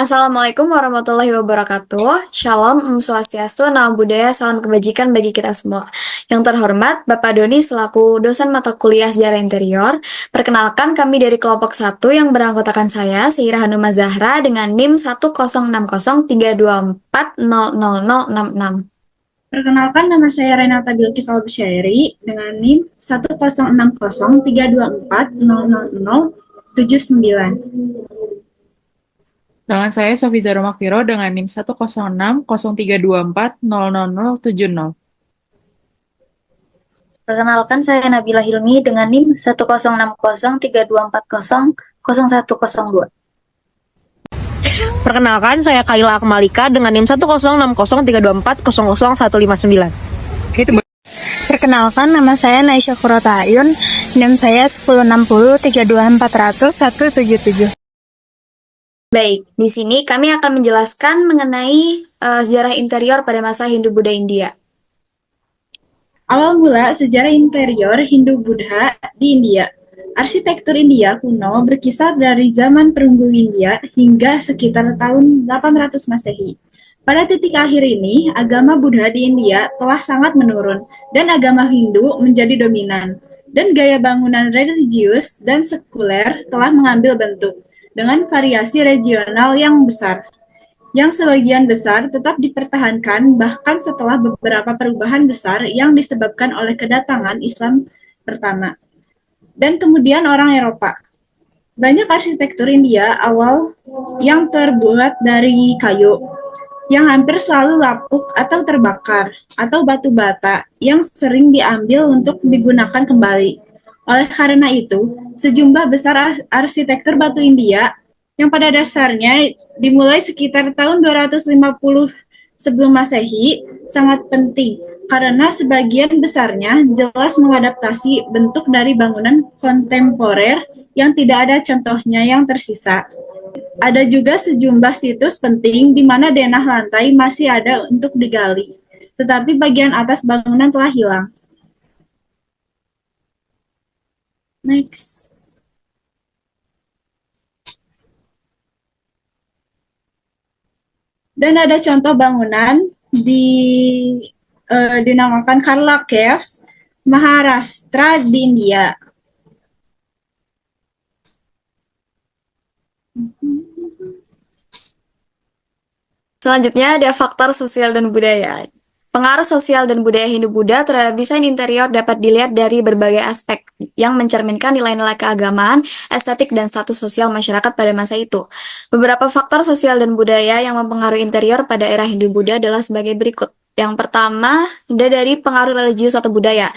Assalamualaikum warahmatullahi wabarakatuh. Shalom, Om Swastiastu, Namo Buddhaya, salam kebajikan bagi kita semua. Yang terhormat, Bapak Doni selaku dosen mata kuliah Sejarah Interior. Perkenalkan kami dari kelompok satu yang beranggotakan saya, Seira Hanuma Zahra dengan NIM 1060324000066. Perkenalkan, nama saya Renata Bilkis Albisyairi dengan NIM 1060324000079. Dengan saya Sofi Zaro Makviro dengan NIM 1060324000070. Perkenalkan, saya Nabila Hilmi dengan NIM 1060324000102. Perkenalkan, saya Kaila Akmalika dengan NIM 1060324000159. Perkenalkan, nama saya Naisha Kurota Ayun, NIM saya 1060324000177. Baik, di sini kami akan menjelaskan mengenai sejarah interior pada masa Hindu-Buddha India. Awal mula sejarah interior Hindu-Buddha di India. Arsitektur India kuno berkisar dari zaman perunggu India hingga sekitar tahun 800 Masehi. Pada titik akhir ini, agama Buddha di India telah sangat menurun dan agama Hindu menjadi dominan. Dan gaya bangunan religius dan sekuler telah mengambil bentuk dengan variasi regional yang besar, yang sebagian besar tetap dipertahankan bahkan setelah beberapa perubahan besar yang disebabkan oleh kedatangan Islam pertama dan kemudian orang Eropa. Banyak arsitektur India awal yang terbuat dari kayu, yang hampir selalu lapuk atau terbakar, atau batu bata yang sering diambil untuk digunakan kembali. Oleh karena itu, sejumlah besar arsitektur batu India yang pada dasarnya dimulai sekitar tahun 250 sebelum Masehi sangat penting karena sebagian besarnya jelas mengadaptasi bentuk dari bangunan kontemporer yang tidak ada contohnya yang tersisa. Ada juga sejumlah situs penting di mana denah lantai masih ada untuk digali, tetapi bagian atas bangunan telah hilang. Next. Dan ada contoh bangunan dinamakan Karla Caves, Maharashtra di India. Selanjutnya ada faktor sosial dan budaya. Pengaruh sosial dan budaya Hindu-Buddha terhadap desain interior dapat dilihat dari berbagai aspek yang mencerminkan nilai-nilai keagamaan, estetik, dan status sosial masyarakat pada masa itu. Beberapa faktor sosial dan budaya yang mempengaruhi interior pada era Hindu-Buddha adalah sebagai berikut. Yang pertama, ada dari pengaruh religius atau budaya.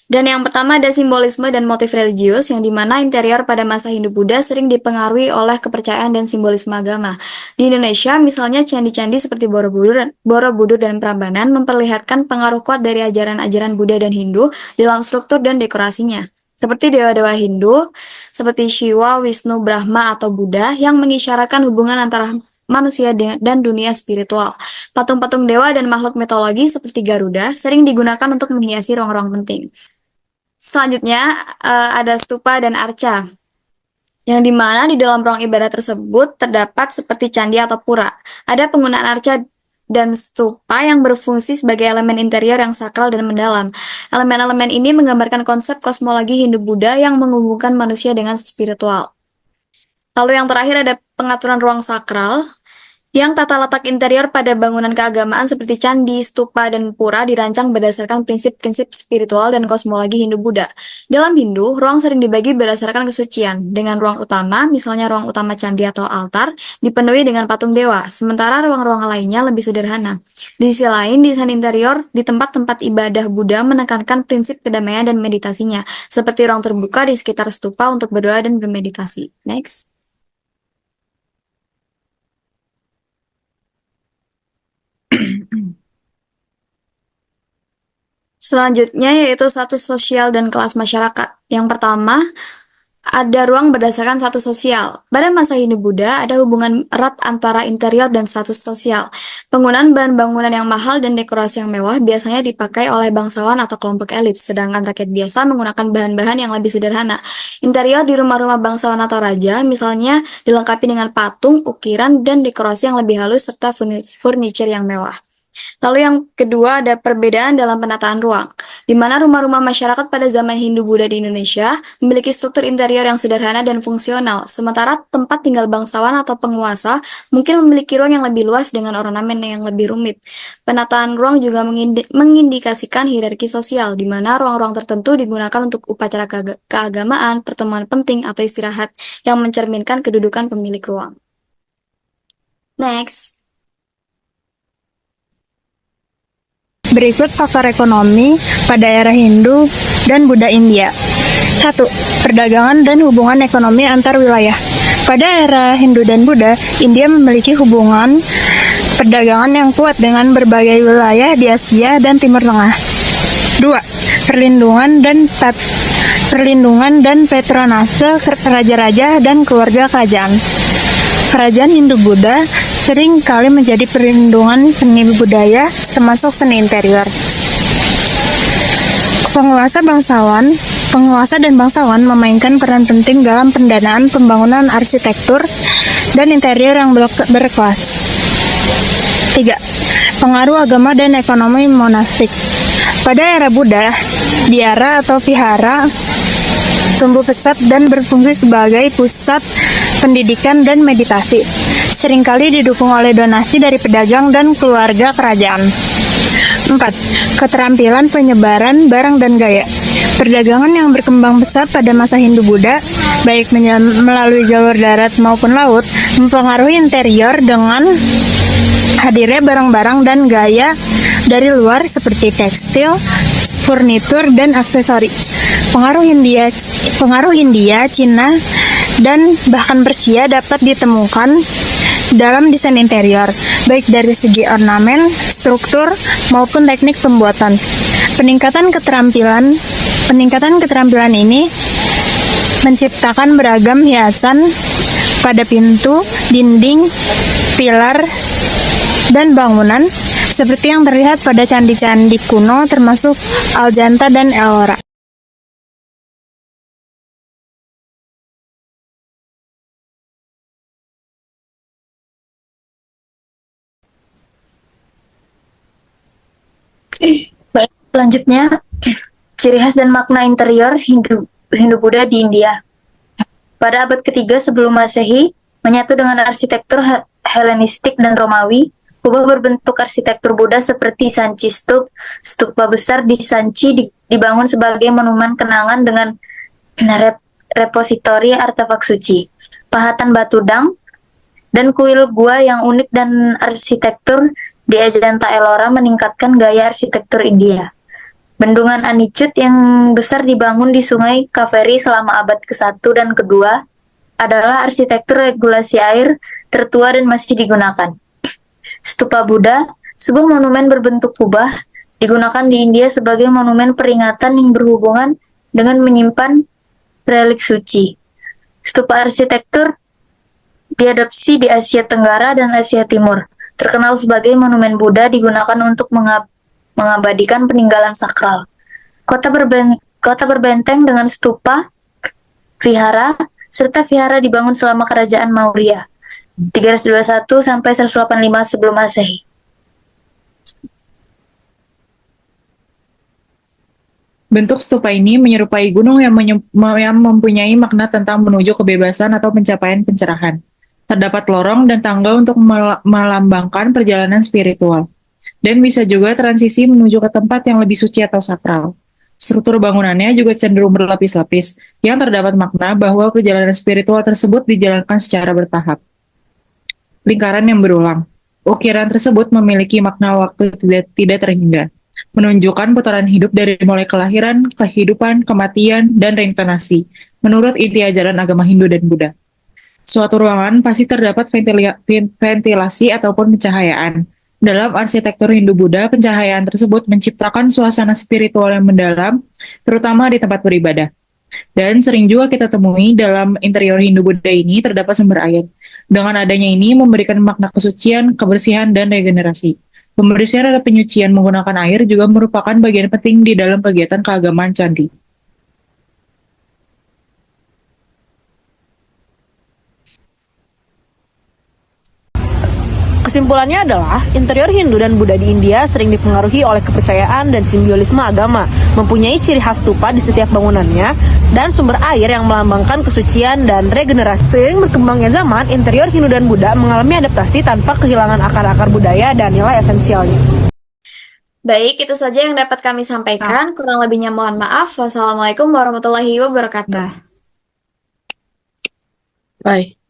Dan yang pertama ada simbolisme dan motif religius, yang dimana interior pada masa Hindu-Buddha sering dipengaruhi oleh kepercayaan dan simbolisme agama. Di Indonesia, misalnya candi-candi seperti Borobudur dan Prambanan memperlihatkan pengaruh kuat dari ajaran-ajaran Buddha dan Hindu dalam struktur dan dekorasinya. Seperti dewa-dewa Hindu, seperti Shiva, Wisnu, Brahma, atau Buddha yang mengisyaratkan hubungan antara manusia dan dunia spiritual. Patung-patung dewa dan makhluk mitologi seperti Garuda sering digunakan untuk menghiasi ruang-ruang penting. Selanjutnya ada stupa dan arca, yang dimana di dalam ruang ibadah tersebut terdapat seperti candi atau pura. Ada penggunaan arca dan stupa yang berfungsi sebagai elemen interior yang sakral dan mendalam. Elemen-elemen ini menggambarkan konsep kosmologi Hindu-Buddha yang menghubungkan manusia dengan spiritual. Lalu yang terakhir ada pengaturan ruang sakral, yang tata letak interior pada bangunan keagamaan seperti candi, stupa, dan pura dirancang berdasarkan prinsip-prinsip spiritual dan kosmologi Hindu-Buddha. Dalam Hindu, ruang sering dibagi berdasarkan kesucian, dengan ruang utama, misalnya ruang utama candi atau altar, dipenuhi dengan patung dewa, sementara ruang-ruang lainnya lebih sederhana. Di sisi lain, desain interior di tempat-tempat ibadah Buddha menekankan prinsip kedamaian dan meditasinya, seperti ruang terbuka di sekitar stupa untuk berdoa dan bermeditasi. Next. Selanjutnya yaitu status sosial dan kelas masyarakat. Yang pertama, ada ruang berdasarkan status sosial. Pada masa Hindu-Buddha, ada hubungan erat antara interior dan status sosial. Penggunaan bahan bangunan yang mahal dan dekorasi yang mewah biasanya dipakai oleh bangsawan atau kelompok elit, sedangkan rakyat biasa menggunakan bahan-bahan yang lebih sederhana. Interior di rumah-rumah bangsawan atau raja, misalnya, dilengkapi dengan patung, ukiran, dan dekorasi yang lebih halus serta furniture yang mewah. Lalu yang kedua ada perbedaan dalam penataan ruang, di mana rumah-rumah masyarakat pada zaman Hindu-Buddha di Indonesia memiliki struktur interior yang sederhana dan fungsional, sementara tempat tinggal bangsawan atau penguasa mungkin memiliki ruang yang lebih luas dengan ornamen yang lebih rumit. Penataan ruang juga mengindikasikan hierarki sosial, di mana ruang-ruang tertentu digunakan untuk upacara keagamaan, pertemuan penting, atau istirahat, yang mencerminkan kedudukan pemilik ruang. Next. Berikut faktor ekonomi pada era Hindu dan Buddha India. 1. Perdagangan dan hubungan ekonomi antar wilayah. Pada era Hindu dan Buddha, India memiliki hubungan perdagangan yang kuat dengan berbagai wilayah di Asia dan Timur Tengah. 2. Perlindungan dan patronase raja-raja dan keluarga kerajaan. Kerajaan Hindu-Buddha sering kali menjadi perlindungan seni budaya, termasuk seni interior. Penguasa dan bangsawan memainkan peran penting dalam pendanaan pembangunan arsitektur dan interior yang berkelas. 3. Pengaruh agama dan ekonomi monastik. Pada era Buddha, biara atau vihara tumbuh pesat dan berfungsi sebagai pusat pendidikan dan meditasi, seringkali didukung oleh donasi dari pedagang dan keluarga kerajaan. 4. Keterampilan penyebaran barang dan gaya. Perdagangan yang berkembang pesat pada masa Hindu-Buddha, baik melalui jalur darat maupun laut, mempengaruhi interior dengan hadirnya barang-barang dan gaya dari luar seperti tekstil, furnitur, dan aksesori. Pengaruh India, Cina, dan bahkan Persia dapat ditemukan dalam desain interior, baik dari segi ornamen, struktur, maupun teknik pembuatan. Peningkatan keterampilan ini menciptakan beragam hiasan pada pintu, dinding, pilar, dan bangunan, seperti yang terlihat pada candi-candi kuno termasuk Ajanta dan Ellora. Baik, selanjutnya ciri khas dan makna interior Hindu-Buddha di India. Pada abad ketiga sebelum Masehi, menyatu dengan arsitektur Helenistik dan Romawi, kubah berbentuk arsitektur Buddha seperti Sanchi stupa besar di Sanchi dibangun sebagai monumen kenangan dengan repositori artefak suci, pahatan batu dang, dan kuil gua yang unik, dan arsitektur di Ajanta Ellora meningkatkan gaya arsitektur India. Bendungan Anicut yang besar dibangun di sungai Kaveri selama abad ke-1 dan ke-2 adalah arsitektur regulasi air tertua dan masih digunakan. Stupa Buddha, sebuah monumen berbentuk kubah, digunakan di India sebagai monumen peringatan yang berhubungan dengan menyimpan relik suci. Stupa arsitektur diadopsi di Asia Tenggara dan Asia Timur. Terkenal sebagai monumen Buddha, digunakan untuk mengabadikan peninggalan sakral. Kota berbenteng dengan stupa, vihara, serta vihara dibangun selama kerajaan Maurya 321 sampai 185 sebelum Masehi. Bentuk stupa ini menyerupai gunung yang mempunyai makna tentang menuju kebebasan atau pencapaian pencerahan. Terdapat lorong dan tangga untuk melambangkan perjalanan spiritual. Dan bisa juga transisi menuju ke tempat yang lebih suci atau sakral. Struktur bangunannya juga cenderung berlapis-lapis, yang terdapat makna bahwa perjalanan spiritual tersebut dijalankan secara bertahap. Lingkaran yang berulang. Ukiran tersebut memiliki makna waktu tidak terhingga, menunjukkan putaran hidup dari mulai kelahiran, kehidupan, kematian, dan reinkarnasi, menurut inti ajaran agama Hindu dan Buddha. Suatu ruangan pasti terdapat ventilasi ataupun pencahayaan. Dalam arsitektur Hindu-Buddha, pencahayaan tersebut menciptakan suasana spiritual yang mendalam, terutama di tempat beribadah. Dan sering juga kita temui dalam interior Hindu-Buddha ini terdapat sumber air. Dengan adanya ini memberikan makna kesucian, kebersihan, dan regenerasi. Pembersihan atau penyucian menggunakan air juga merupakan bagian penting di dalam kegiatan keagamaan candi. Kesimpulannya adalah, interior Hindu dan Buddha di India sering dipengaruhi oleh kepercayaan dan simbiolisme agama, mempunyai ciri khas stupa di setiap bangunannya, dan sumber air yang melambangkan kesucian dan regenerasi. Seiring berkembangnya zaman, interior Hindu dan Buddha mengalami adaptasi tanpa kehilangan akar-akar budaya dan nilai esensialnya. Baik, itu saja yang dapat kami sampaikan. Kurang lebihnya mohon maaf. Wassalamualaikum warahmatullahi wabarakatuh. Bye.